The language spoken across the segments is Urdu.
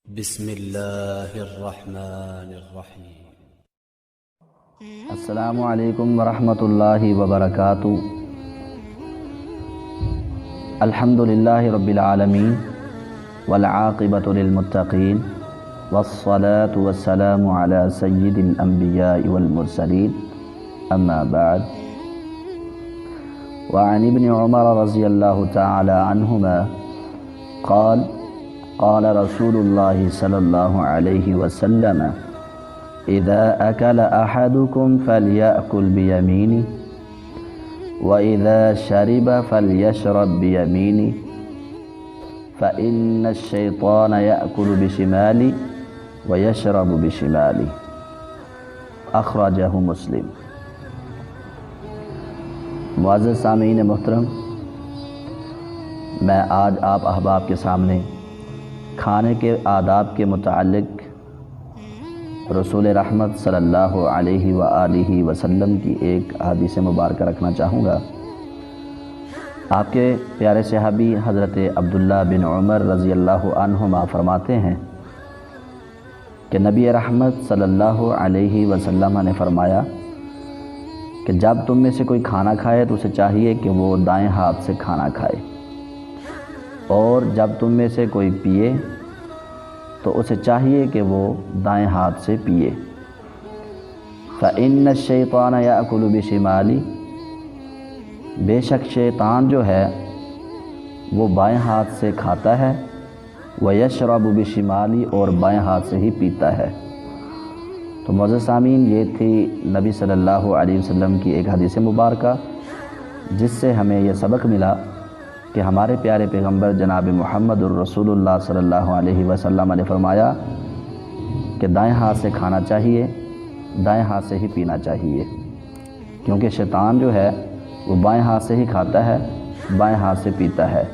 بسم اللہ الرحمن الرحیم۔ السلام علیکم ورحمۃ اللہ وبرکاتہ۔ الحمد للہ رب العالمین والعاقبۃ للمتقین والصلاة والسلام علی سید الانبیاء والمرسلین اما بعد، وعن ابن عمر رضی اللہ تعالی عنہما قال قال رسول اللہ صلی اللہ علیہ وسلم اذا اکل احدکم فلیأکل بیمینہ وَإِذَا شَرِبَ فَلْيَشْرَبْ بِيَمِينِهِ فَإِنَّ الشَّيْطَانَ يَأْكُلُ بِشِمَالِهِ وَيَشْرَبُ بِشِمَالِهِ اخرجہ مسلم۔ معزز سامعین محترم، میں آج آپ احباب کے سامنے کھانے کے آداب کے متعلق رسول رحمت صلی اللہ علیہ وآلہ وسلم کی ایک حدیث مبارکہ رکھنا چاہوں گا۔ آپ کے پیارے صحابی حضرت عبداللہ بن عمر رضی اللہ عنہما فرماتے ہیں کہ نبی رحمت صلی اللہ علیہ وسلم نے فرمایا کہ جب تم میں سے کوئی کھانا کھائے تو اسے چاہیے کہ وہ دائیں ہاتھ سے کھانا کھائے، اور جب تم میں سے کوئی پیے تو اسے چاہیے کہ وہ دائیں ہاتھ سے پیے۔ فَإِنَّ الشَّيْطَانَ يَأْكُلُ بِشِمَالِهِ، بے شک شیطان جو ہے وہ بائیں ہاتھ سے کھاتا ہے، وَيَشْرَبُ بِشِمَالِهِ، اور بائیں ہاتھ سے ہی پیتا ہے۔ تو معزز سامعین، یہ تھی نبی صلی اللہ علیہ وسلم کی ایک حدیث مبارکہ، جس سے ہمیں یہ سبق ملا کہ ہمارے پیارے پیغمبر جناب محمد الرسول اللہ صلی اللہ علیہ وسلم نے فرمایا کہ دائیں ہاتھ سے کھانا چاہیے، دائیں ہاتھ سے ہی پینا چاہیے، کیونکہ شیطان جو ہے وہ بائیں ہاتھ سے ہی کھاتا ہے، بائیں ہاتھ سے پیتا ہے۔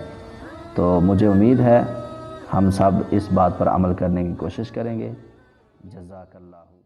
تو مجھے امید ہے ہم سب اس بات پر عمل کرنے کی کوشش کریں گے۔ جزاک اللہ۔